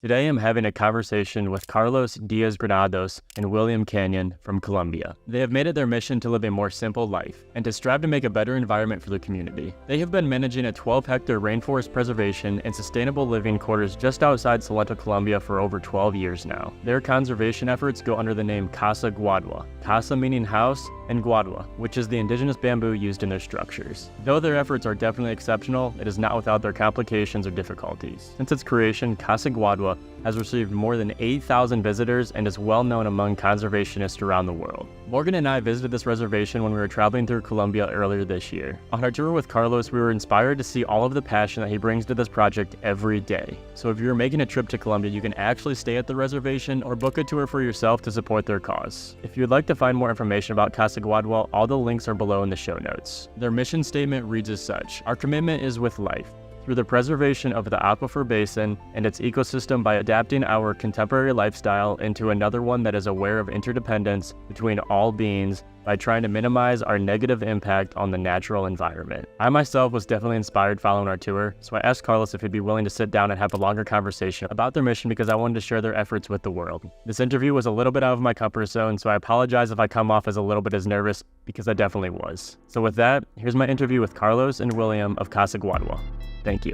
Today I'm having a conversation with Carlos Diaz-Granados and William Canyon from Colombia. They have made it their mission to live a more simple life and to strive to make a better environment for the community. They have been managing a 12-hectare rainforest preservation and sustainable living quarters just outside Salento, Colombia for over 12 years now. Their conservation efforts go under the name Kasaguadua. Casa meaning house, and guadua, which is the indigenous bamboo used in their structures. Though their efforts are definitely exceptional, it is not without their complications or difficulties. Since its creation, Kasaguadua has received more than 8,000 visitors and is well known among conservationists around the world. Morgan and I visited this reservation when we were traveling through Colombia earlier this year. On our tour with Carlos, we were inspired to see all of the passion that he brings to this project every day. So if you're making a trip to Colombia, you can actually stay at the reservation or book a tour for yourself to support their cause. If you'd like to find more information about Kasaguadua, all the links are below in the show notes. Their mission statement reads as such: "Our commitment is with life, through the preservation of the aquifer basin and its ecosystem by adapting our contemporary lifestyle into another one that is aware of interdependence between all beings by trying to minimize our negative impact on the natural environment." I myself was definitely inspired following our tour, so I asked Carlos if he'd be willing to sit down and have a longer conversation about their mission because I wanted to share their efforts with the world. This interview was a little bit out of my comfort zone, so I apologize if I come off as a little bit as nervous because I definitely was. So with that, here's my interview with Carlos and William of Kasaguadua. Thank you.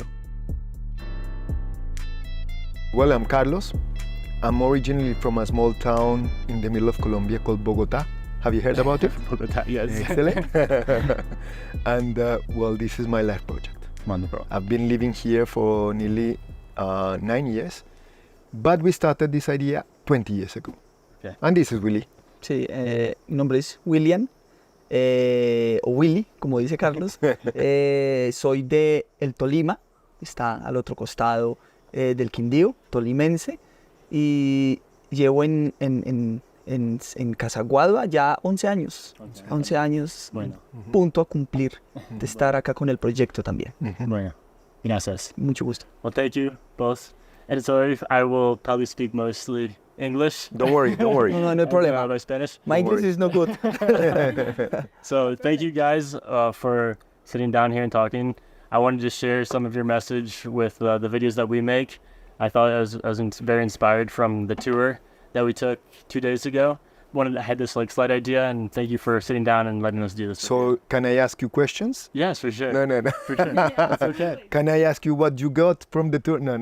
Well, I'm Carlos. I'm originally from a small town in the middle of Colombia called Bogota. Have you heard about it? Bogota, yes. Excellent. And well, this is my life project. Wonderful. I've been living here for nearly 9 years, but we started this idea 20 years ago. Okay. And this is Willy. Sí, mi nombre es William, o Willy, como dice Carlos. Soy de el Tolima, está al otro costado del Quindío, tolimense, y llevo en Kasaguadua ya 11 años. 11 años, Bueno. punto a cumplir de estar acá con el proyecto también. Bueno. Gracias. Mucho gusto. Well, thank you both. And sorry if I will probably speak mostly English. Don't worry, don't worry. No hay problema. My Spanish. My Don't English worry. is no good. So thank you guys for sitting down here and talking. I wanted to share some of your message with the videos that we make. I thought I was very inspired from the tour that we took 2 days ago. I had this slight idea, and thank you for sitting down and letting us do this. So, can I ask you questions? Yes, for sure. No. For sure. That's okay. Can I ask you what you got from the tour? No.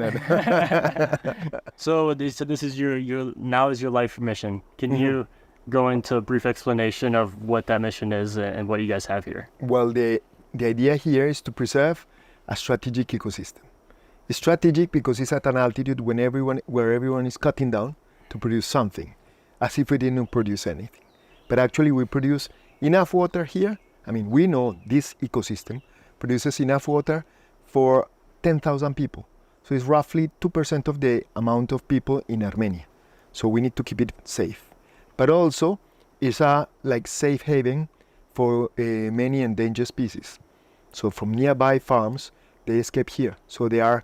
So this is your now is your life mission. Can you go into a brief explanation of what that mission is and what you guys have here? Well, the idea here is to preserve a strategic ecosystem. It's strategic because it's at an altitude where everyone is cutting down to produce something, as if we didn't produce anything. But actually we produce enough water here. I mean, we know this ecosystem produces enough water for 10,000 people. So it's roughly 2% of the amount of people in Armenia. So we need to keep it safe. But also it's a safe haven for many endangered species. So from nearby farms, they escape here. So there are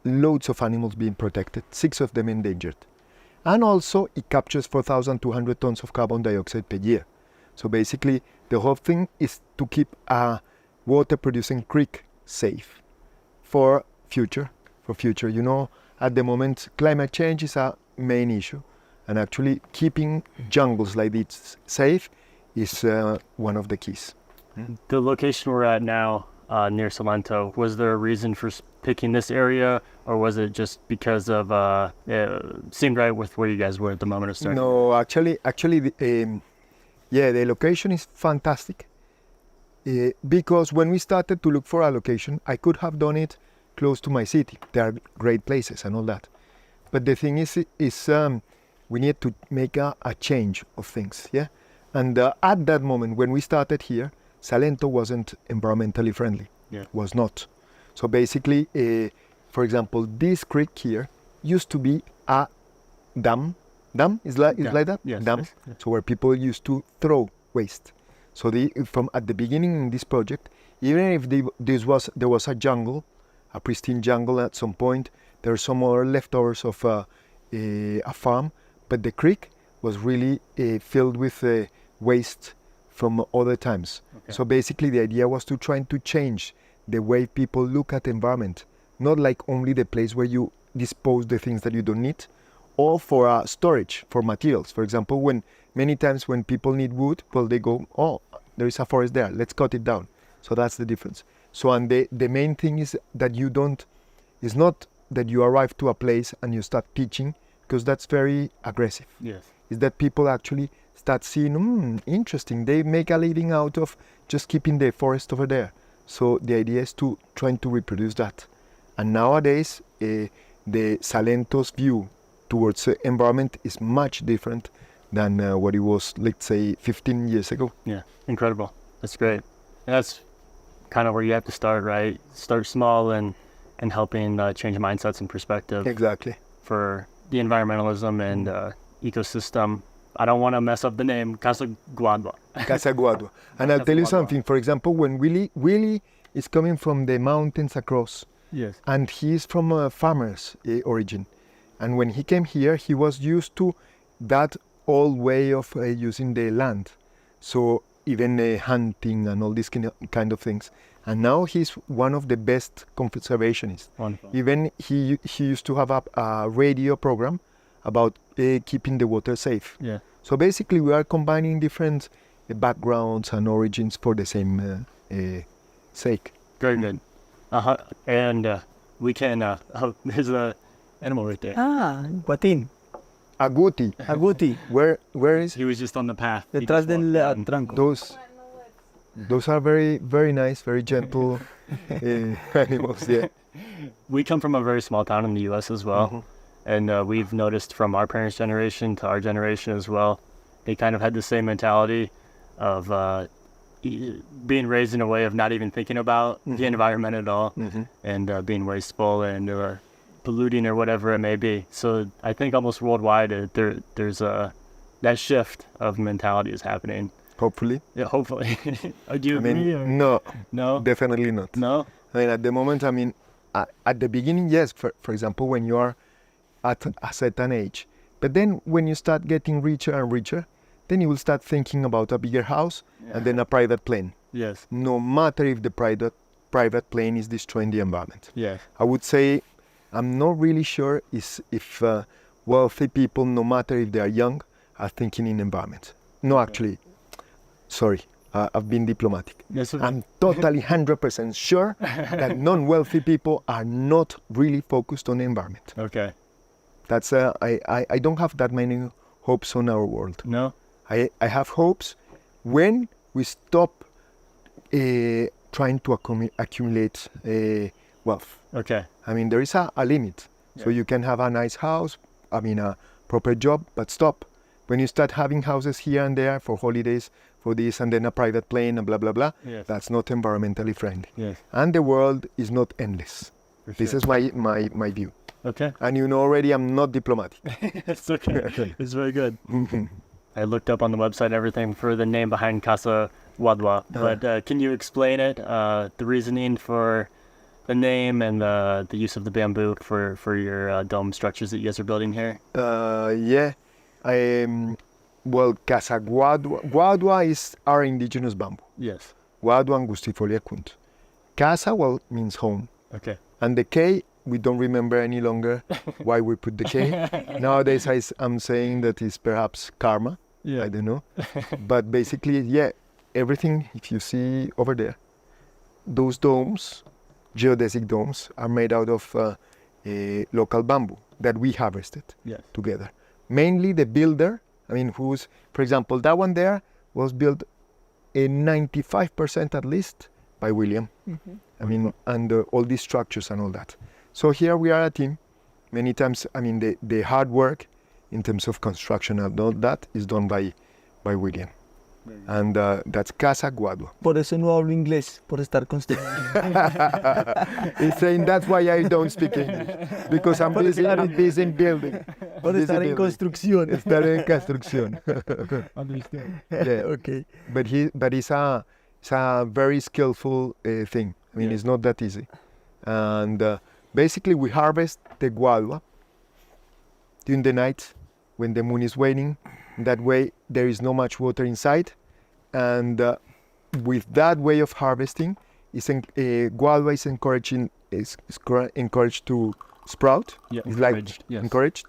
loads of animals being protected, 6 of them endangered. And also it captures 4,200 tons of carbon dioxide per year. So basically the whole thing is to keep a water producing creek safe for future. You know, at the moment climate change is a main issue, and actually keeping jungles like this safe is one of the keys. The location we're at now, near Salento, was there a reason for picking this area, or was it just because of it seemed right with where you guys were at the moment of starting? No, actually, the location is fantastic because when we started to look for a location, I could have done it close to my city. There are great places and all that, but the thing is we need to make a change of things, yeah. And at that moment when we started here, Salento wasn't environmentally friendly. Yeah. Was not. So basically, for example, this creek here used to be a dam. Dam is like that. Yes, Dam. yes, yes. So where people used to throw waste. So from at the beginning in this project, even if there was a jungle, a pristine jungle at some point, there are some other leftovers of a farm, but the creek was really filled with waste from other times. Okay. So basically the idea was to try to change the way people look at the environment, not like only the place where you dispose the things that you don't need, or for storage for materials. For example, many times when people need wood, well, they go, oh, there is a forest there, let's cut it down. So that's the difference. So, and the main thing is that it's not that you arrive to a place and you start teaching, because that's very aggressive. Yes. Is that people actually start seeing, interesting, they make a living out of just keeping the forest over there. So the idea is to trying to reproduce that. And nowadays, the Salento's view towards the environment is much different than what it was, let's say, 15 years ago. Yeah, incredible. That's great. And that's kind of where you have to start, right? Start small and helping change mindsets and perspective. Exactly. For the environmentalism and ecosystem. I don't want to mess up the name, Kasaguadua. Kasaguadua. And I'll tell you something. For example, when Willie is coming from the mountains across, Yes. and he's from a farmer's origin. And when he came here, he was used to that old way of using the land. So even hunting and all these kind of things. And now he's one of the best conservationists. Wonderful. Even he used to have a radio program about keeping the water safe. Yeah. So basically we are combining different backgrounds and origins for the same sake. Very good. And we can, there's a animal right there. Ah, Guatín, Aguti, Aguti, where is He was just on the path. He detrás just del walked down. tranco. those are very, very nice, very gentle animals. Yeah. We come from a very small town in the U.S. as well. Mhm. And we've noticed from our parents' generation to our generation as well, they kind of had the same mentality of being raised in a way of not even thinking about the environment at all, and being wasteful and polluting or whatever it may be. So I think almost worldwide there's that shift of mentality is happening. Hopefully. Yeah, hopefully. Do you I agree? mean, Or? no, No? definitely not. No? I mean, at the moment, I mean, at the beginning, yes. For example, when you are at a certain age, but then when you start getting richer and richer, then you will start thinking about a bigger house and then a private plane. Yes. No matter if the private plane is destroying the environment. Yes. I would say, I'm not really sure if wealthy people, no matter if they are young, are thinking in environment. No, actually, sorry, I've been diplomatic. Yes, okay. I'm totally 100% sure that non-wealthy people are not really focused on the environment. Okay. That's I don't have that many hopes on our world. No? I have hopes when we stop trying to accumulate wealth. Okay. I mean, there is a limit. So Yeah. you can have a nice house, I mean, a proper job, but stop. When you start having houses here and there for holidays, for this, and then a private plane and blah, blah, blah, Yes. that's not environmentally friendly. Yes. And the world is not endless. For This sure. is my view. Okay. And you know already I'm not diplomatic. It's okay. It's very good. I looked up on the website everything for the name behind Kasaguadua, but can you explain it, the reasoning for the name and the use of the bamboo for your dome structures that you guys are building here? Yeah. Well, Guadua is our indigenous bamboo. Yes. Guadua angustifolia kunt. Casa, well, means home. Okay. And the K, we don't remember any longer why we put the K. Nowadays, I'm saying that is perhaps karma. Yeah. I don't know. But basically, yeah, everything, if you see over there, those domes, geodesic domes, are made out of local bamboo that we harvested Yes. together. Mainly the builder, I mean, for example, that one there was built in 95% at least by William. I mean, and all these structures and all that. So here we are a team. Many times, I mean, the hard work in terms of construction and all that is done by William. And that's Kasaguadua. Por eso no hablo inglés, por estar construyendo. He's saying that's why I don't speak English. Because I'm busy in building. Por Busy estar en building. construcción. Estar en construcción. Understand. Yeah. Okay. But it's a very skillful thing. I mean, Yeah. it's not that easy. And basically, we harvest the guadua during the night when the moon is waning. That way, there is no much water inside. And with that way of harvesting, guadua is encouraged to sprout. Yeah, It's like encouraged, yes. encouraged.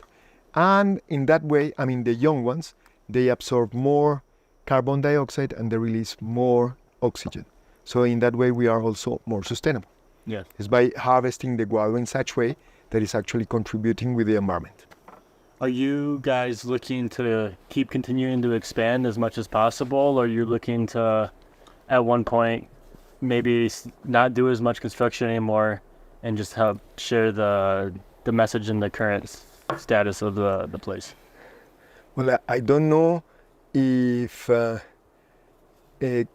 And in that way, I mean, the young ones, they absorb more carbon dioxide and they release more oxygen. So in that way, we are also more sustainable. Yeah. It's by harvesting the guava in such way that is actually contributing with the environment. Are you guys looking to keep continuing to expand as much as possible, or are you looking to, at one point, maybe not do as much construction anymore and just help share the message and the current status of the place? Well, I don't know if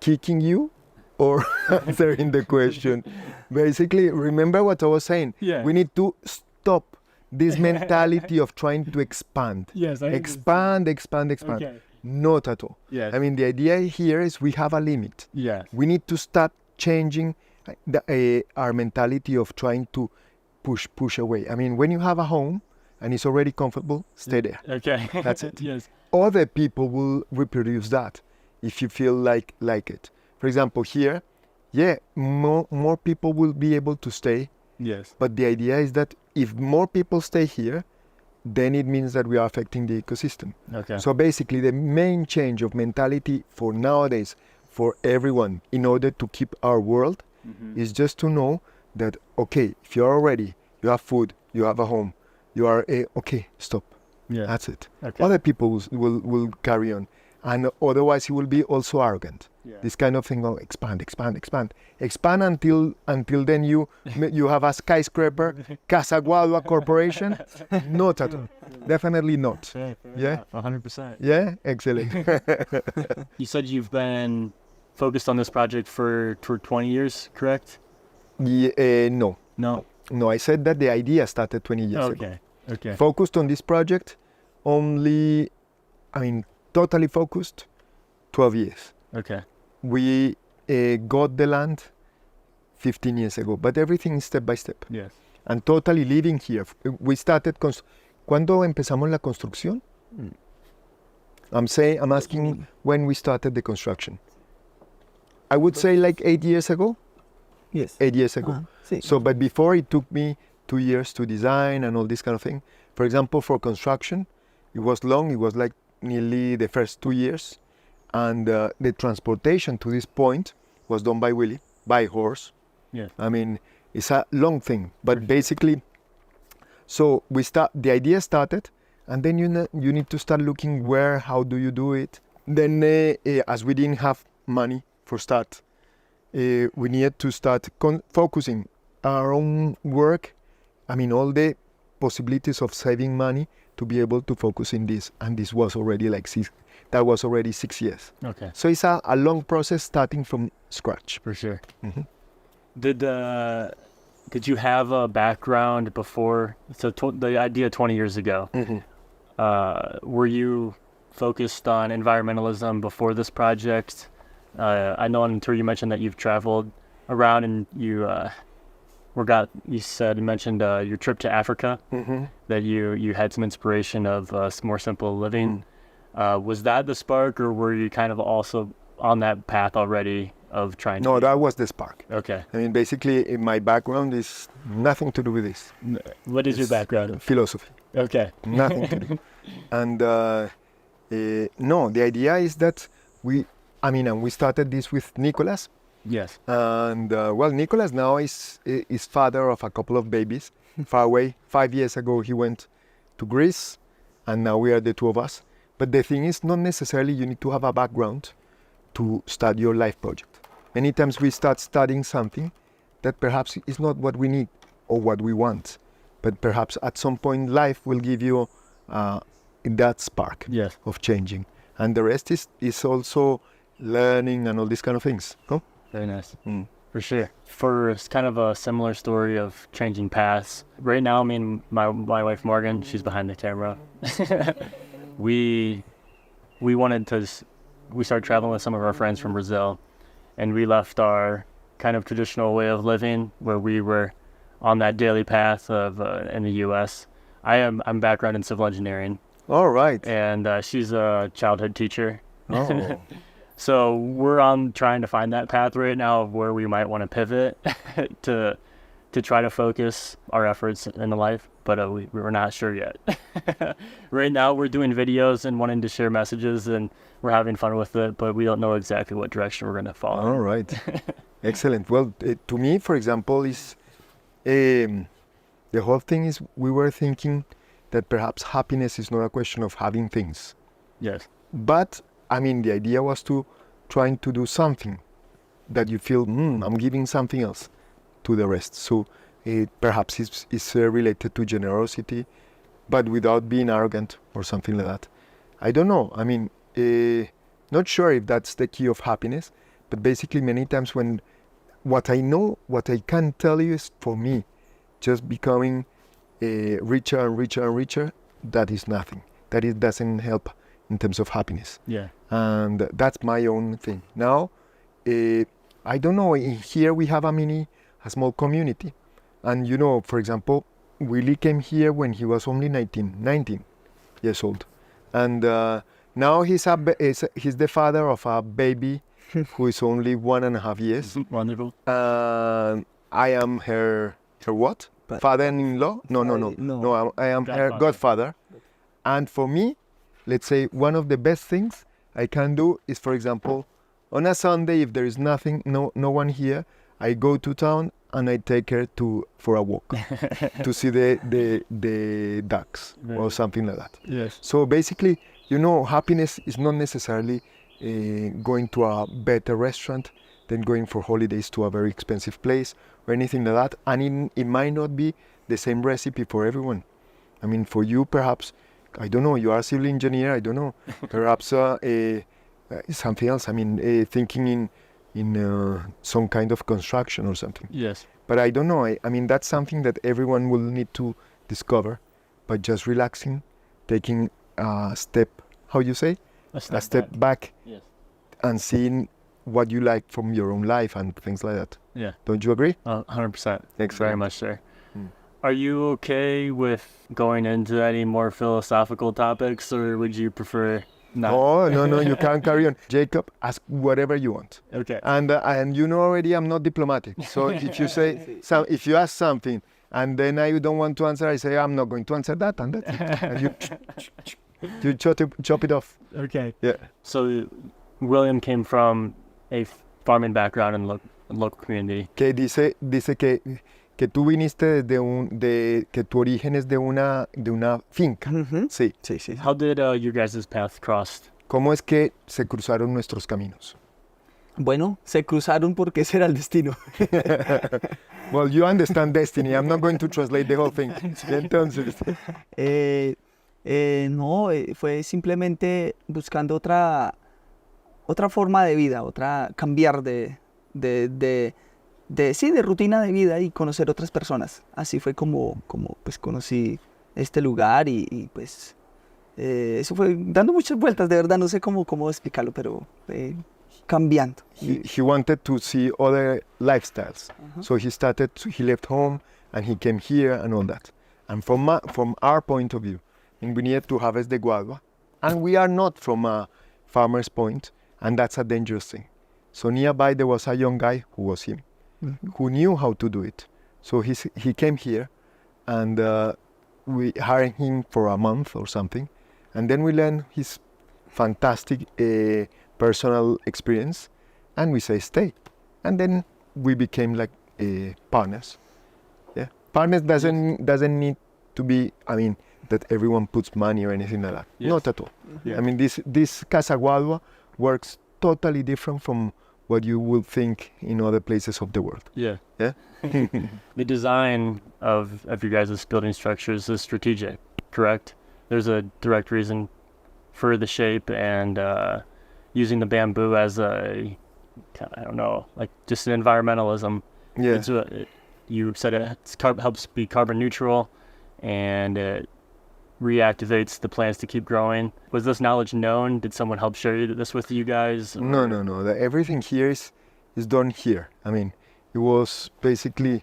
kicking you or answering the question. Basically, remember what I was saying. Yeah. We need to stop this mentality of trying to expand. Yes, Expand. Okay. Not at all. Yes. I mean, the idea here is we have a limit. Yeah. We need to start changing our mentality of trying to push away. I mean, when you have a home and it's already comfortable, stay there. Okay. That's it. Yes. Other people will reproduce that if you feel like it. For example, here, more people will be able to stay. Yes. But the idea is that if more people stay here, then it means that we are affecting the ecosystem. Okay. So basically, the main change of mentality for nowadays, for everyone, in order to keep our world, is just to know that, okay, if you're already, you have food, you have a home, you are, okay, stop. Yeah. That's it. Okay. Other people will carry on. And otherwise, he will be also arrogant. Yeah. This kind of thing, oh, expand until then you have a skyscraper, Kasaguadua Corporation. Not at all. Definitely not. Yeah? 100%. Yeah? Excellent. You said you've been focused on this project for 20 years, correct? No. No. No, I said that the idea started 20 years ago. Okay. Focused on this project only, totally focused, 12 years. Okay. We got the land 15 years ago, but everything is step by step. Yes. And totally living here. We started. ¿Cuándo empezamos la construcción? I'm asking when we started the construction. I would say like 8 years ago. Yes. 8 years ago. Sí. So, but before it took me 2 years to design and all this kind of thing. For example, for construction, it was long. It was like nearly the first 2 years. And the transportation to this point was done by Willie, by horse. Yeah. It's a long thing, but basically, so the idea started, and then you need to start looking how do you do it. Then, as we didn't have money for start, we needed to start focusing our own work. All the possibilities of saving money to be able to focus in this, and this was already that was already 6 years. Okay. So it's a long process starting from scratch. For sure. Mm-hmm. Did you have a background before? So the idea 20 years ago. Mm-hmm. Were you focused on environmentalism before this project? I know on tour you mentioned that you've traveled around and you mentioned your trip to Africa. Mm-hmm. That you had some inspiration of more simple living. Was that the spark, or were you kind of also on that path already of trying to... No, that was the spark. Okay. Basically, my background is nothing to do with this. What is your background? Philosophy. Okay. Nothing to do. And no, the idea is that we started this with Nicolas. Yes. And Nicolas now is father of a couple of babies far away. 5 years ago, he went to Greece, and now we are the two of us. But the thing is, not necessarily you need to have a background to start your life project. Many times we start studying something that perhaps is not what we need or what we want. But perhaps at some point life will give you that spark of changing. And the rest is also learning and all these kind of things. No? Very nice. For sure. For kind of a similar story of changing paths. Right now, me and my wife Morgan, she's behind the camera. We started traveling with some of our friends from Brazil, and we left our kind of traditional way of living where we were on that daily path of in the U.S. I'm background in civil engineering. All right. And she's a childhood teacher. Oh. So we're on trying to find that path right now of where we might want to pivot to to try to focus our efforts in life, but we're not sure yet. Right now, we're doing videos and wanting to share messages, and we're having fun with it, but we don't know exactly what direction we're going to follow. All right. Excellent. Well, to me, for example, is the whole thing is we were thinking that perhaps happiness is not a question of having things. Yes. But, I mean, the idea was to trying to do something that you feel, I'm giving something else to the rest. So perhaps it's related to generosity, but without being arrogant or something like that. I don't know. I mean, not sure if that's the key of happiness, but basically many times when what I know, what I can tell you is for me, just becoming richer and richer and richer, that is nothing. That it doesn't help in terms of happiness. Yeah. And that's my own thing. Now, I don't know, in here we have a small community. And you know, for example, Willie came here when he was only 19 years old. And now he's the father of a baby who is only 1.5 years. Wonderful. I am her what? But- Father-in-law? No. No. I am her Godfather. godfather. And for me, let's say one of the best things I can do is, for example, on a Sunday, if there is no one here, I go to town and I take her for a walk to see the ducks or something like that. Yes. So basically, you know, happiness is not necessarily going to a better restaurant than going for holidays to a very expensive place or anything like that. And it might not be the same recipe for everyone. I mean, for you, perhaps, I don't know, you are a civil engineer, I don't know, perhaps something else. I mean, thinking in some kind of construction or something. Yes. But I don't know. I mean, that's something that everyone will need to discover by just relaxing, taking a step, how you say? A step back Yes. and seeing what you like from your own life and things like that. Yeah. Don't you agree? 100%. Very Excellent. much, sir. Mm. Are you okay with going into any more philosophical topics, or would you prefer not? Oh, no, you can carry on. Jacob, ask whatever you want. Okay. And you know already I'm not diplomatic. So if you say, if you ask something and then I don't want to answer, I say, I'm not going to answer that and that's it. And you chop it off. Okay. Yeah. So William came from a farming background in local community. Que dice que tú viniste que tu origen es de una finca. Ujú. Sí. Sí. How did your guys' path cross? ¿Cómo es que se cruzaron nuestros caminos? Bueno, se cruzaron porque ese era el destino. Well, you understand destiny. I'm not going to translate the whole thing. Entonces, No, fue simplemente buscando otra forma de vida, cambiar de rutina de vida y conocer otras personas. Así fue como pues conocí este lugar y pues eso fue dando muchas vueltas, de verdad no sé cómo explicarlo, pero cambiando. he wanted to see other lifestyles. So he left home and he came here and all that. And from our point of view, we needed to harvest the guagua. And we are not from a farmer's point, and that's a dangerous thing. So nearby there was a young guy who was him, who knew how to do it. So he came here and we hired him for a month or something. And then we learned his fantastic personal experience, and we say stay. And then we became like partners. Yeah, partners doesn't need to be, I mean, that everyone puts money or anything like that. Yes. Not at all. Yeah. I mean, this Kasaguadua works totally different from what you will think in other places of the world. Yeah. Yeah. The design of your guys' building structures is strategic, correct? There's a direct reason for the shape and using the bamboo as I don't know, like just an environmentalism. Yeah. You said it helps be carbon neutral and it reactivates the plants to keep growing. Was this knowledge known? Did someone help share this with you guys? No. Everything here is done here. I mean, it was basically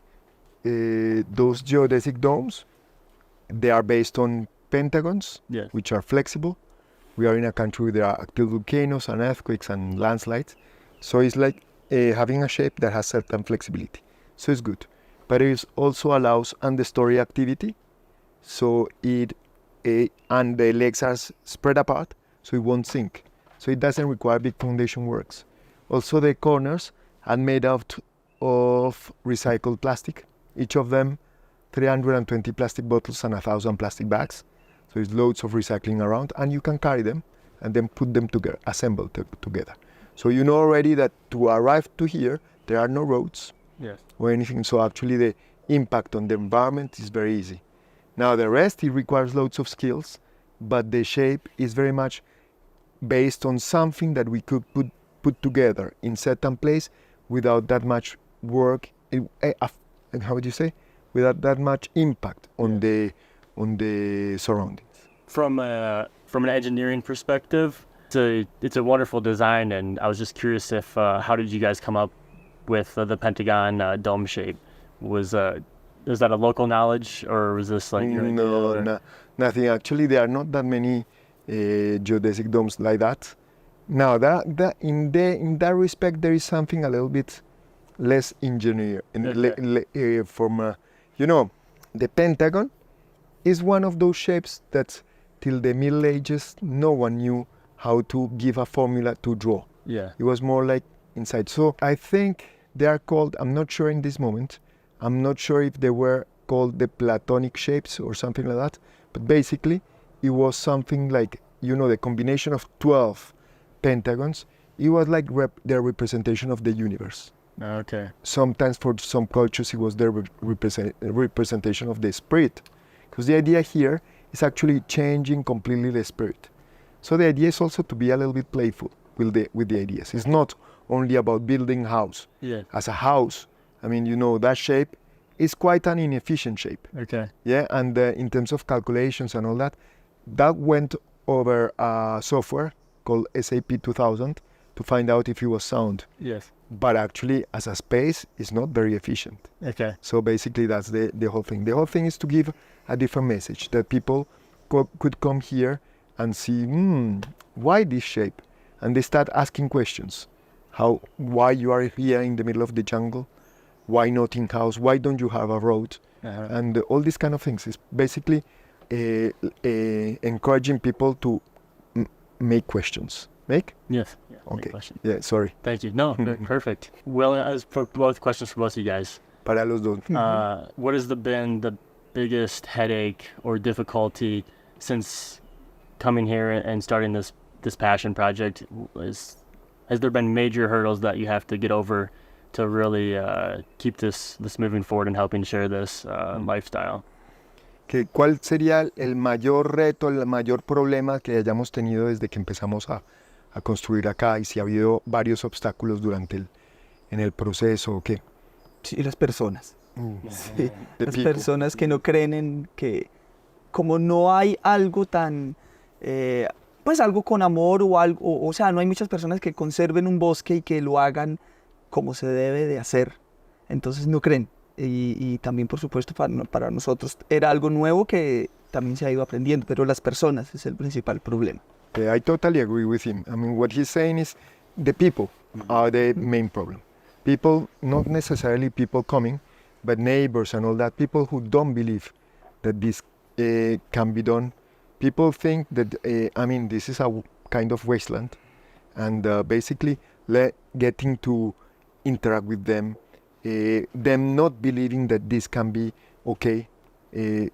those geodesic domes. They are based on pentagons, Yes. which are flexible. We are in a country where there are active volcanoes and earthquakes and landslides. So it's like having a shape that has certain flexibility. So it's good. but it also allows understory activity. So and the legs are spread apart, so it won't sink. So it doesn't require big foundation works. Also, the corners are made out of recycled plastic. Each of them 320 plastic bottles and 1,000 plastic bags. So it's loads of recycling around, and you can carry them and then put them together, assemble together. So you know already that to arrive to here, there are no roads or anything. So actually the impact on the environment is very easy. Now the rest, it requires loads of skills, but the shape is very much based on something that we could put together in certain place without that much work, how would you say? Without that much impact on the surroundings. From an engineering perspective, it's a wonderful design, and I was just curious if how did you guys come up with the Pentagon dome shape? Was that a local knowledge, or was this like your idea? Nothing. Actually, there are not that many geodesic domes like that. Now, in that respect, there is something a little bit less engineer. The Pentagon is one of those shapes that till the Middle Ages, no one knew how to give a formula to draw. Yeah. It was more like inside. So I think they are called, I'm not sure in this moment, I'm not sure if they were called the Platonic shapes or something like that, but basically it was something like, the combination of 12 pentagons. It was like their representation of the universe. Okay. Sometimes for some cultures it was their representation of the spirit, because the idea here is actually changing completely the spirit. So the idea is also to be a little bit playful with the ideas. It's not only about building house. Yeah. As a house, that shape is quite an inefficient shape. Okay. Yeah, and in terms of calculations and all that went over a software called SAP 2000 to find out if it was sound. Yes. But actually, as a space, it's not very efficient. Okay. So basically, that's the whole thing. The whole thing is to give a different message, that people could come here and see, why this shape? And they start asking questions. Why you are here in the middle of the jungle? Why not in house? Why don't you have a road? Uh-huh. And all these kind of things. It's basically encouraging people to make questions. Make? Yes. Yeah, Okay. Question. Yeah, sorry. Thank you. No, perfect. Well, as for both questions for both of you guys. Para los dos. What has been the biggest headache or difficulty since coming here and starting this passion project? Has there been major hurdles that you have to get over to really keep this moving forward and helping share this lifestyle? ¿Cuál sería el mayor reto, el mayor problema que hayamos tenido desde que empezamos a construir acá, y si ha habido varios obstáculos en el proceso o qué? Sí, las personas. Sí, las people. personas que no creen en que, como no hay algo tan, pues algo con amor o algo, o sea, no hay muchas personas que conserven un bosque y que lo hagan como se debe de hacer, entonces no creen. Y también, por supuesto, para nosotros era algo nuevo que también se ha ido aprendiendo, pero las personas es el principal problema. I totally agree with him. What he's saying is the people are the main problem. People, not necessarily people coming, but neighbors and all that, people who don't believe that this can be done. People think that, this is a kind of wasteland, and basically getting to interact with them, them not believing that this can be okay.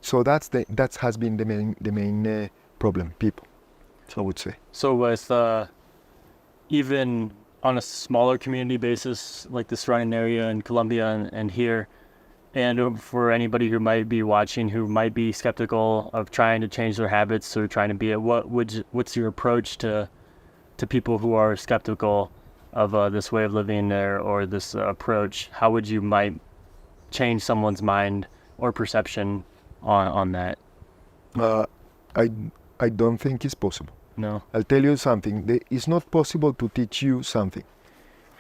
So that has been the main problem, people, I would say. So with even on a smaller community basis, like the surrounding area in Colombia and here, and for anybody who might be watching who might be skeptical of trying to change their habits or trying to be it, what's your approach to people who are skeptical of this way of living there or this approach? How would you might change someone's mind or perception on that? I don't think it's possible. No. I'll tell you something. It's not possible to teach you something.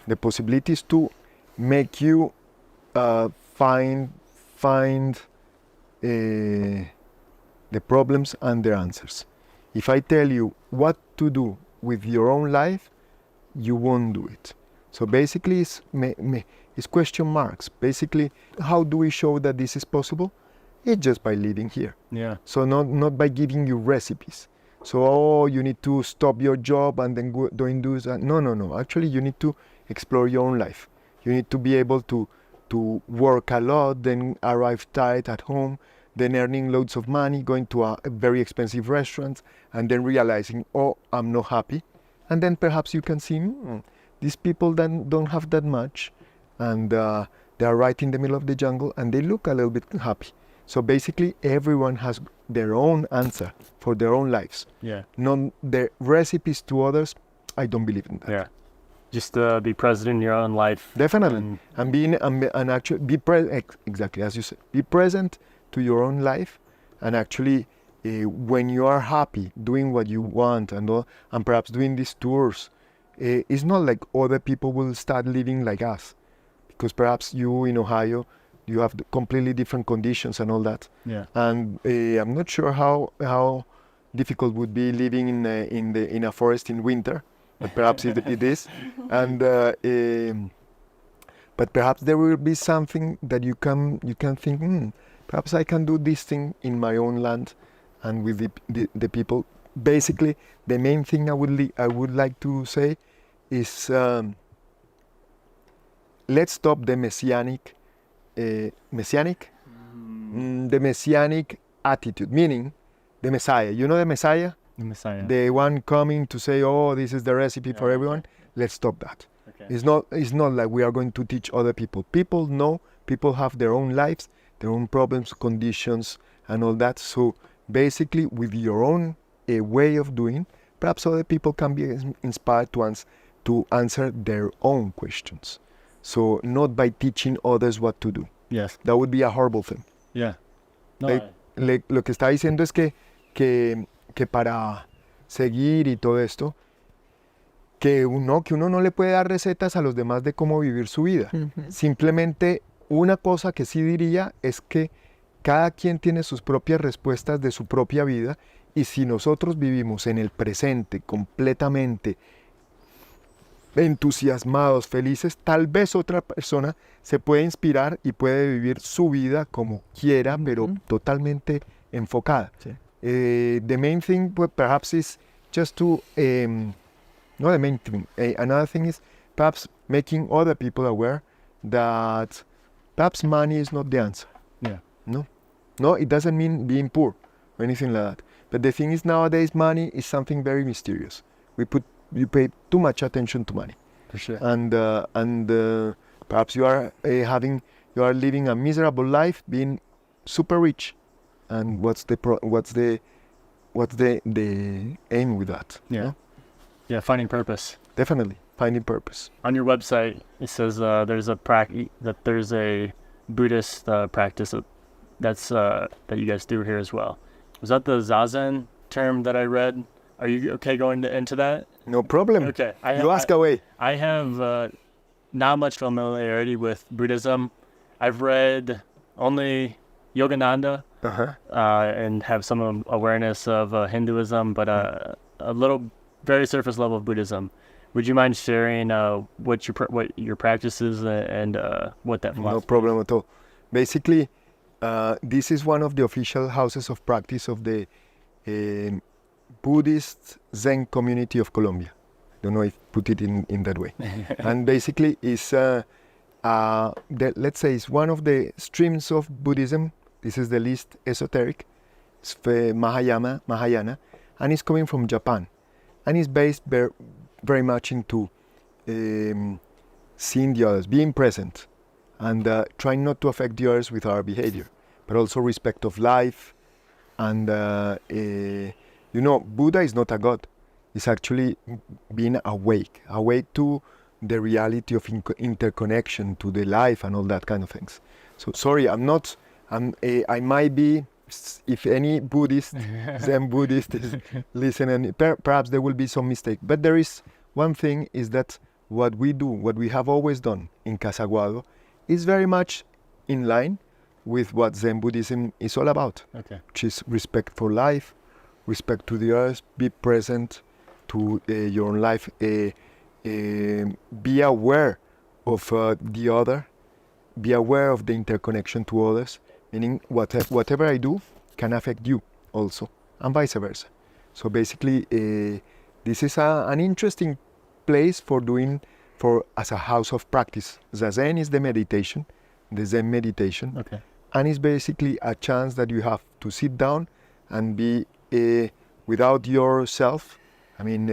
The possibility is to make you find the problems and their answers. If I tell you what to do with your own life, you won't do it. So basically, it's It's question marks. Basically, how do we show that this is possible? It's just by living here. Yeah. So not by giving you recipes. So, oh, you need to stop your job and then go doing this. No. Actually, you need to explore your own life. You need to be able to work a lot, then arrive tired at home, then earning loads of money, going to a very expensive restaurant, and then realizing, oh, I'm not happy. And then perhaps you can see, these people then don't have that much, and they are right in the middle of the jungle, and they look a little bit happy. So basically, everyone has their own answer for their own lives. Yeah. Not the recipes to others. I don't believe in that. Yeah. Just be present in your own life. Definitely. And actually exactly as you said, be present to your own life, and actually when you are happy doing what you want and perhaps doing these tours, it's not like other people will start living like us, because perhaps you in Ohio, you have completely different conditions and all that. Yeah. And I'm not sure how difficult would be living in a forest in winter, but perhaps it is. And but perhaps there will be something that you can think, perhaps I can do this thing in my own land and with the people. Basically, the main thing I would like to say is let's stop the messianic attitude, meaning the Messiah. You know the Messiah? The Messiah. The one coming to say, oh, this is the recipe for everyone. Let's stop that. Okay. It's not like we are going to teach other people. People have their own lives, their own problems, conditions, and all that. So basically, with your own way of doing, perhaps other people can be inspired to answer their own questions. So not by teaching others what to do. Yes. That would be a horrible thing. Yeah. No, Lo que está diciendo es que para seguir y todo esto, que uno no le puede dar recetas a los demás de cómo vivir su vida. Simplemente una cosa que sí diría es que cada quien tiene sus propias respuestas de su propia vida, y si nosotros vivimos en el presente completamente entusiasmados, felices, tal vez otra persona se puede inspirar y puede vivir su vida como quiera, pero totalmente enfocada. Sí. The main thing perhaps is just to, not the main thing, another thing is perhaps making other people aware that perhaps money is not the answer. Yeah. No, it doesn't mean being poor or anything like that. But the thing is, nowadays money is something very mysterious. You pay too much attention to money. For sure. And perhaps you are living a miserable life being super rich. And what's the aim with that? Yeah. No? Yeah, finding purpose. Definitely finding purpose. On your website, it says there's a Buddhist practice that you guys do here as well. Was that the Zazen term that I read? Are you okay going into that? No problem. Okay. You ask away. I have not much familiarity with Buddhism. I've read only Yogananda and have some awareness of Hinduism, but a little, very surface level of Buddhism. Would you mind sharing what your practice is and what that philosophy No problem at all. Basically, this is one of the official houses of practice of the Buddhist Zen community of Colombia. Don't know if put it in that way. And basically it's let's say it's one of the streams of Buddhism. This is the least esoteric. It's Mahayana, and it's coming from Japan. And it's based very much into seeing the others, being present, and trying not to affect the others with our behavior, but also respect of life. And Buddha is not a god. It's actually being awake to the reality of interconnection, to the life and all that kind of things. So sorry, I might be, if any Buddhist, Zen Buddhist is listening, perhaps there will be some mistake. But there is one thing, is that what we do, what we have always done in Kasaguadua, is very much in line with what Zen Buddhism is all about. Okay. Which is respect for life, respect to the earth, be present to your own life, be aware of the other, be aware of the interconnection to others, meaning whatever I do can affect you also, and vice versa. So basically, this is an interesting place as a house of practice. Zazen is the meditation, the Zen meditation, Okay. and it's basically a chance that you have to sit down and be without yourself. I mean,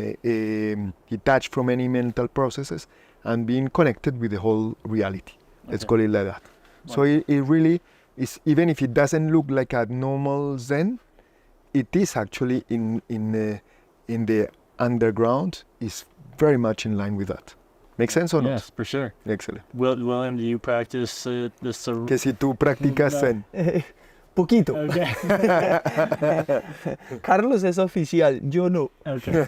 detached from any mental processes and being connected with the whole reality. Let's Okay. call it like that. So it really is, even if it doesn't look like a normal Zen, it is actually in the underground, is very much in line with that. Make sense or not? Yes, for sure. Excellent. William, do you practice this? Que si tú practicas No. Zen. Poquito. Okay. Carlos es oficial, yo no. Okay.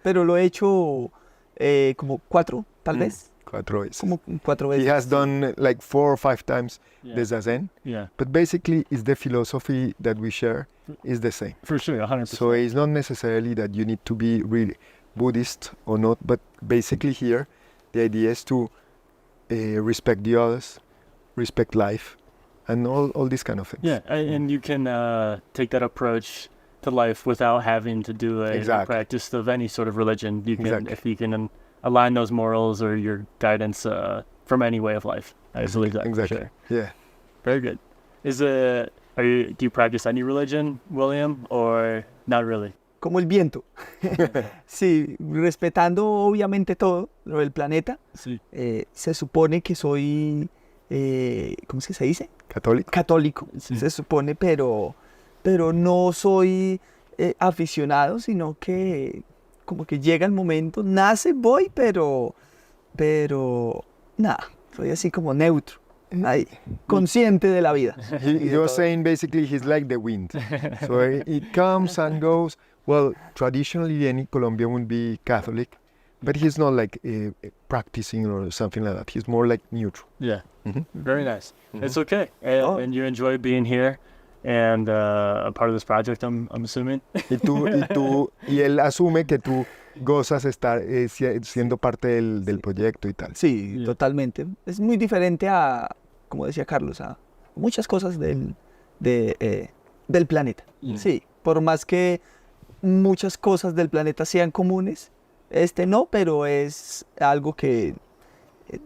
Pero lo he hecho como 4, tal vez. 4 veces. Como 4 He veces. has done like 4 or 5 times Yeah. the Zazen, Yeah, but basically it's the philosophy that we share is the same. for sure, 100%. So it's not necessarily that you need to be really Buddhist or not, but basically here the idea is to respect the others, respect life, and all these kind of things. Yeah, and you can take that approach to life without having to do a Exactly. practice of any sort of religion. You can, Exactly. if you can align those morals or your guidance from any way of life. I believe that. Exactly. For sure. Yeah. Very good. Do you practice any religion, William, or not really? Como el viento. Sí, respetando obviamente todo lo del planeta. Sí. Se supone que soy, ¿cómo es que se dice? Catholic. Católico, Sí. se supone, pero no soy aficionado, sino que como que llega el momento, nace, voy, pero nada, soy así como neutro, ahí, consciente de la vida. You're saying basically he's like the wind. So it comes and goes. Well, traditionally any Colombian would be Catholic, but he's not like practicing or something like that. He's more like neutral. Yeah. Mhm. Very nice. Mhm. It's okay. Oh. And you enjoy being here and a part of this project, I'm assuming. Y él asume que tú gozas estar siendo parte del proyecto y tal. Sí, Yeah. totalmente. Es muy diferente a, como decía Carlos, a muchas cosas del planeta. Yeah. Sí, por más que muchas cosas del planeta sean comunes, no, pero es algo que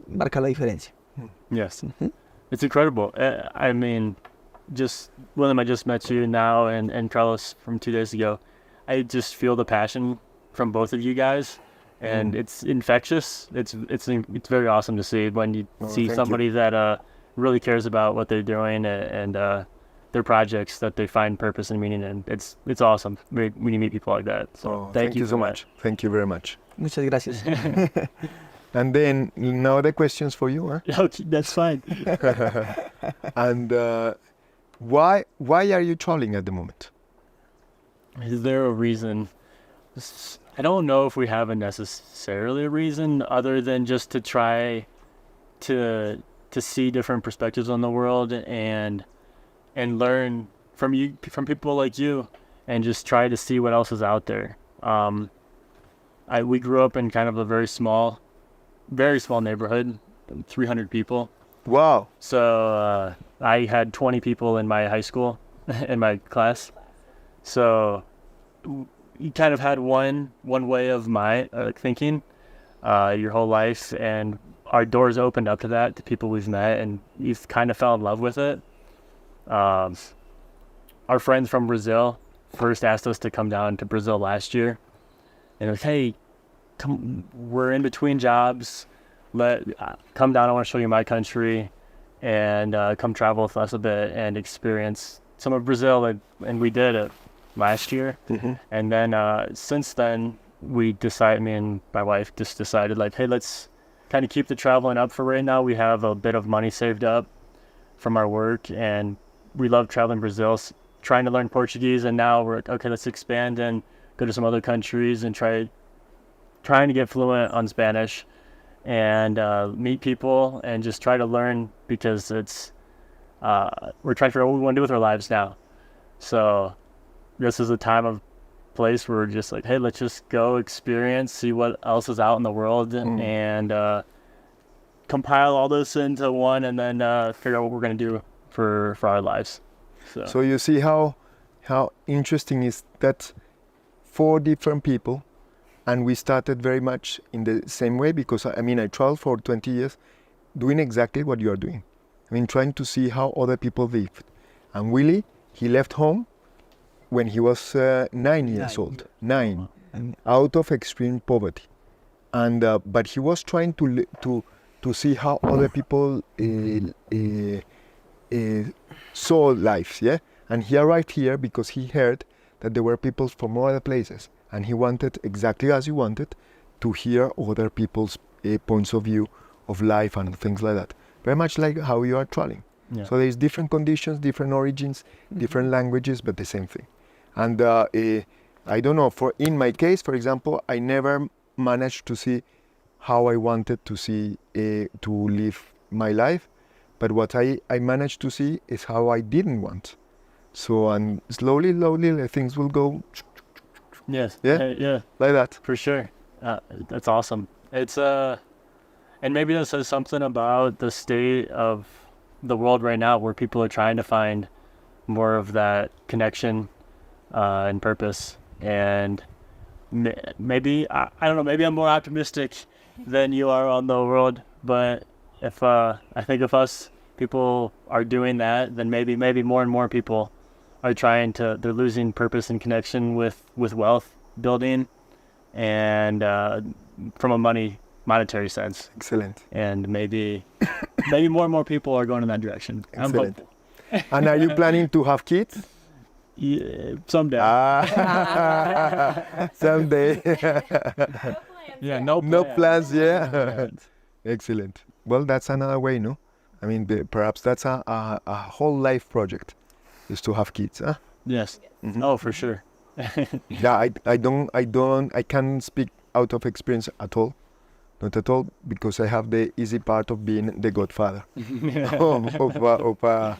marca la diferencia. Yes. Ujú. It's incredible. I mean, William, I just met you now and Carlos from 2 days ago. I just feel the passion from both of you guys, and it's infectious. It's very awesome to see when you Oh, see thank somebody that really cares about what they're doing and their projects that they find purpose and meaning in. It's awesome when you meet people like that. So Oh, thank you so for much. Thank you very much. Muchas gracias. And then now the questions for you, huh? that. Okay, that's fine. And why are you traveling at the moment? Is there a reason? I don't know if we have necessarily a reason other than just to try to see different perspectives on the world and learn from people like you and just try to see what else is out there. We grew up in kind of a very small neighborhood, 300 people. Wow. So I had 20 people in my high school, in my class. So you kind of had one way of my thinking your whole life, and our doors opened up to that, to people we've met, and you've kind of fell in love with it. Our friends from Brazil first asked us to come down to Brazil last year, and like, hey, come, we're in between jobs. Come down. I want to show you my country, and come travel with us a bit and experience some of Brazil. And we did it last year, and then since then me and my wife just decided, like, hey, let's kind of keep the traveling up for right now. We have a bit of money saved up from our work, and we love traveling Brazil, trying to learn Portuguese, and now we're okay, let's expand and go to some other countries and trying to get fluent on Spanish and meet people and just try to learn, because it's we're trying to figure out what we want to do with our lives now. So this is a time of place where we're just like, hey, let's just go experience, see what else is out in the world, and compile all this into one and then figure out what we're going to do for our lives. So you see how interesting is that 4 different people, and we started very much in the same way, because I traveled for 20 years doing exactly what you are doing. Trying to see how other people lived. And Willie, he left home when he was 9 years old. 9, out of extreme poverty. And but he was trying to see how other people saw lives, yeah? And he arrived here because he heard that there were people from other places, and he wanted, exactly as you wanted, to hear other people's points of view of life and things like that. Very much like how you are traveling. Yeah. So there's different conditions, different origins, different languages, but the same thing. And I don't know, in my case, for example, I never managed to see how I wanted to see to live my life, but what I managed to see is how I didn't want. So, and slowly things will go. Yes. Yeah? Yeah. Like that. For sure. That's awesome. It's and maybe that says something about the state of the world right now, where people are trying to find more of that connection and purpose. And maybe I don't know. Maybe I'm more optimistic than you are on the world. But if I think if us people are doing that, then maybe more and more people are they're losing purpose and connection with wealth building and from a monetary sense. Excellent. And maybe more and more people are going in that direction. Excellent. I'm hopeful. And are you planning to have kids? Yeah, someday. Someday. Yeah, no plans, yeah. Excellent. Well, that's another way, no? Perhaps that's a whole life project, is to have kids, huh? Yes. Mm-hmm. Oh, for sure. Yeah, I can't speak out of experience at all. Not at all, because I have the easy part of being the godfather of a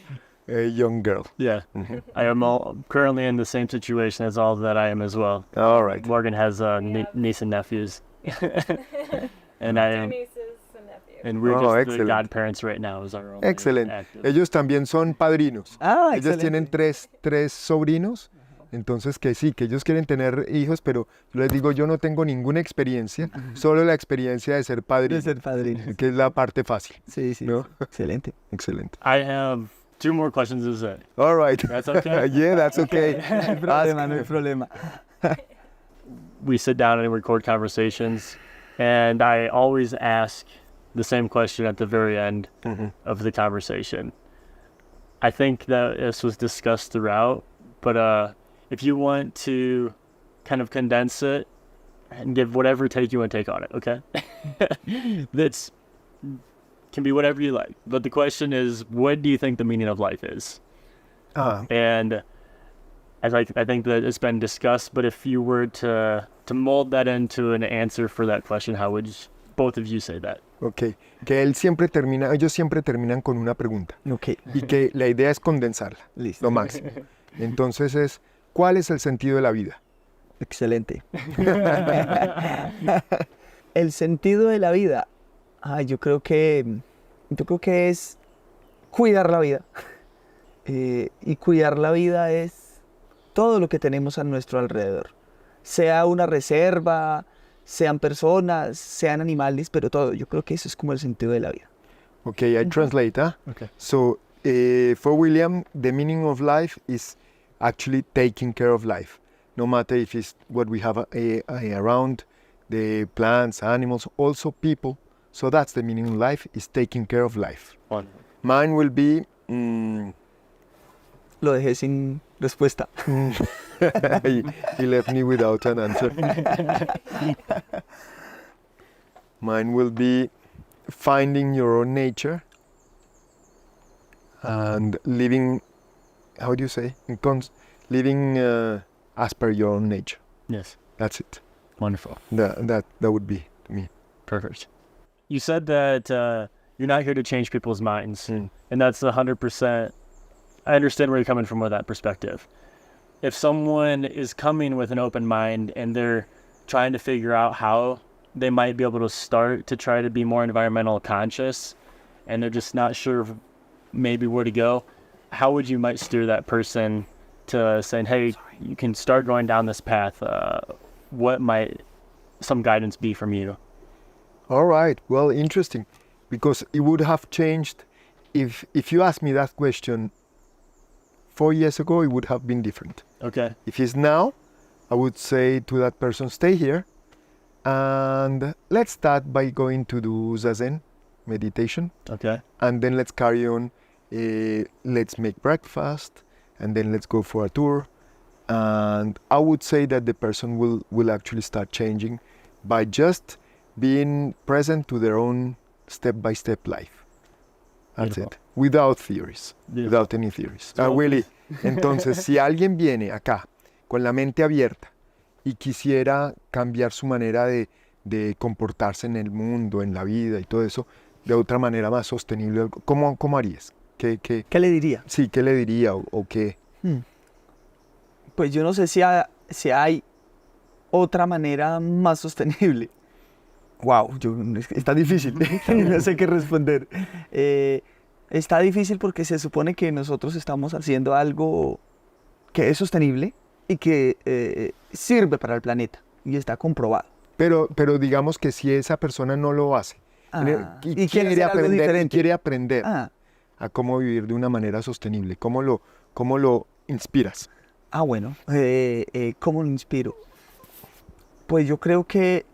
young girl. Yeah. Mm-hmm. I am currently in the same situation as all that I am as well. All right. Morgan has niece and nephews. And I am. Nieces and nephews. And we're just the excellent. godparents right now as our own. Excelente. Active. Ellos también son padrinos. Ellos Excelente. tienen tres sobrinos. Entonces que sí, que ellos quieren tener hijos, pero yo les digo, yo no tengo ninguna experiencia, solo la experiencia de ser padrino, De ser padrino. que es la parte fácil. Sí, sí. ¿No? Excelente. Excelente. I have 2 more questions to say. All right. That's okay? Yeah, that's okay. No hay problema, no hay problema. We sit down and record conversations, and I always ask the same question at the very end of the conversation. I think that this was discussed throughout, but if you want to kind of condense it and give whatever take you want to take on it, okay? That's can be whatever you like. But the question is, what do you think the meaning of life is? And as I think that it's been discussed, but if you were to mold that into an answer for that question, how would both of you say that? Okay. Que ellos siempre terminan con una pregunta. Ok. Y que la idea es condensarla, Listo. lo máximo. Entonces es, ¿cuál es el sentido de la vida? Excelente. El sentido de la vida. Yo creo que es cuidar la vida. Y cuidar la vida es todo lo que tenemos a nuestro alrededor. Sea una reserva, sean personas, sean animales, pero todo. Yo creo que eso es como el sentido de la vida. Okay, I translate. Okay. So, for William, the meaning of life is actually taking care of life. No matter if it's what we have around, the plants, animals, also people. So that's the meaning of life, is taking care of life. Wonderful. Mine will be... Lo dejé sin respuesta. he left me without an answer. Mine will be finding your own nature and living, how do you say? Living as per your own nature. Yes. That's it. Wonderful. That would be me. Perfect. You said that you're not here to change people's minds, and that's 100%. I understand where you're coming from with that perspective. If someone is coming with an open mind and they're trying to figure out how they might be able to start to try to be more environmental conscious, and they're just not sure of maybe where to go, how would you might steer that person to saying, hey, you can start going down this path? What might some guidance be from you? All right. Well, interesting, because it would have changed if you asked me that question 4 years ago. It would have been different. Okay. If it's now, I would say to that person, stay here, and let's start by going to do zazen meditation, Okay. and then let's carry on. Let's make breakfast, and then let's go for a tour. And I would say that the person will actually start changing by just being present to their own step-by-step life. That's Beautiful. it. Without theories. Beautiful. Without any theories. So- Willy, entonces, si alguien viene acá con la mente abierta y quisiera cambiar su manera de comportarse en el mundo, en la vida y todo eso, de otra manera más sostenible, ¿cómo harías? ¿Qué le diría? Sí, ¿qué le diría o qué? Pues yo no sé si hay otra manera más sostenible. Wow, está difícil. No sé qué responder. Está difícil porque se supone que nosotros estamos haciendo algo que es sostenible y que sirve para el planeta y está comprobado. Pero digamos que si esa persona no lo hace y quiere hacer algo diferente. quiere aprender Ah, a cómo vivir de una manera sostenible, ¿cómo lo inspiras? bueno, ¿cómo lo inspiro? Pues yo creo que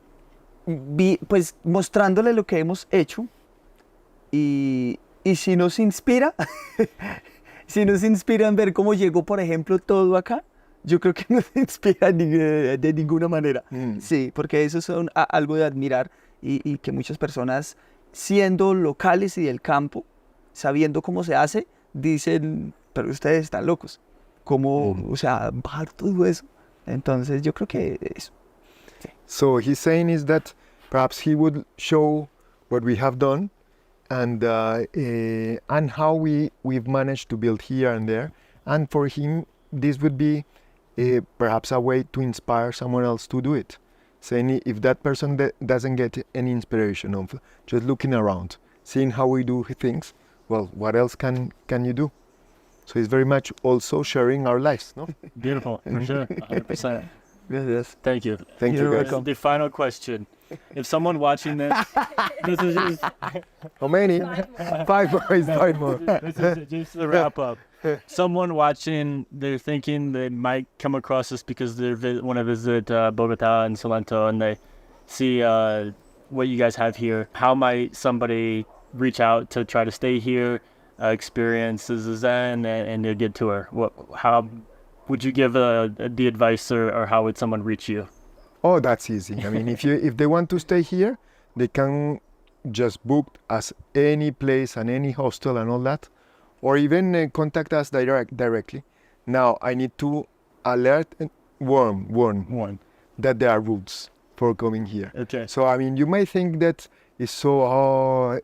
pues mostrándole lo que hemos hecho y si nos inspira, si nos inspira en ver cómo llegó, por ejemplo, todo acá, yo creo que no se inspira de ninguna manera. Sí, porque eso es algo de admirar y que muchas personas, siendo locales y del campo, sabiendo cómo se hace, dicen, pero ustedes están locos. ¿Cómo, o sea, bajar todo eso? Entonces yo creo que eso. So he's saying is that perhaps he would show what we have done and how we've managed to build here and there. And for him, this would be perhaps a way to inspire someone else to do it. Saying if that person doesn't get any inspiration of just looking around, seeing how we do things, well, what else can you do? So it's very much also sharing our lives, no? Beautiful, for sure, 100%. Gracias. Thank you. Thank you, You're guys. welcome. The final question. If someone watching this, this is just, How many? 5 more. It's 5 more. this is just to wrap up. Someone watching, they're thinking they might come across this because they want to visit Bogota and Salento, and they see what you guys have here. How might somebody reach out to try to stay here, experience the Zen and a good tour? How would you give the advice, or how would someone reach you? Oh, that's easy. I mean, if they want to stay here, they can just book us any place and any hostel and all that, or even contact us directly. Now, I need to warn that there are rules for coming here. Okay. So, I mean, you may think that it's so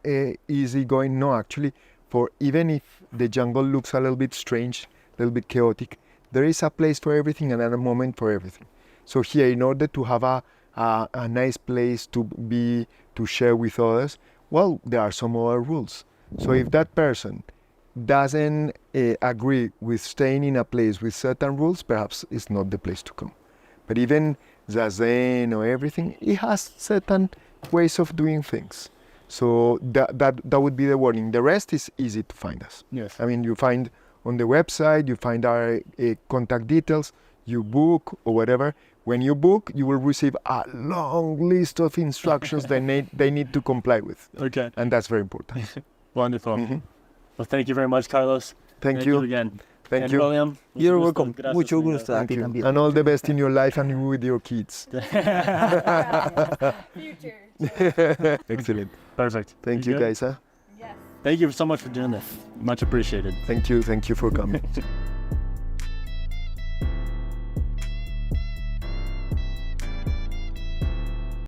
easy going. No, actually, for even if the jungle looks a little bit strange, a little bit chaotic, there is a place for everything and a moment for everything. So here, in order to have a nice place to share with others, well, there are some other rules. So if that person doesn't agree with staying in a place with certain rules, perhaps it's not the place to come. But even Zazen or everything, it has certain ways of doing things. So that would be the warning. The rest is easy to find us. Yes. I mean, you find on the website, you find our contact details, you book or whatever. When you book, you will receive a long list of instructions that they need to comply with. Okay. And that's very important. Wonderful. Mhm. Well, thank you very much, Carlos. Thank you. again. Thank And you. William, You're mucho gusto. welcome. Gracias, Mucho amigo. gusto a Thank ti you. también. And all the best in your life and with your kids. Future. Excellent. Perfect. Thank you, good? guys. Huh? Yes. Thank you so much for doing this. Much appreciated. Thank you for coming.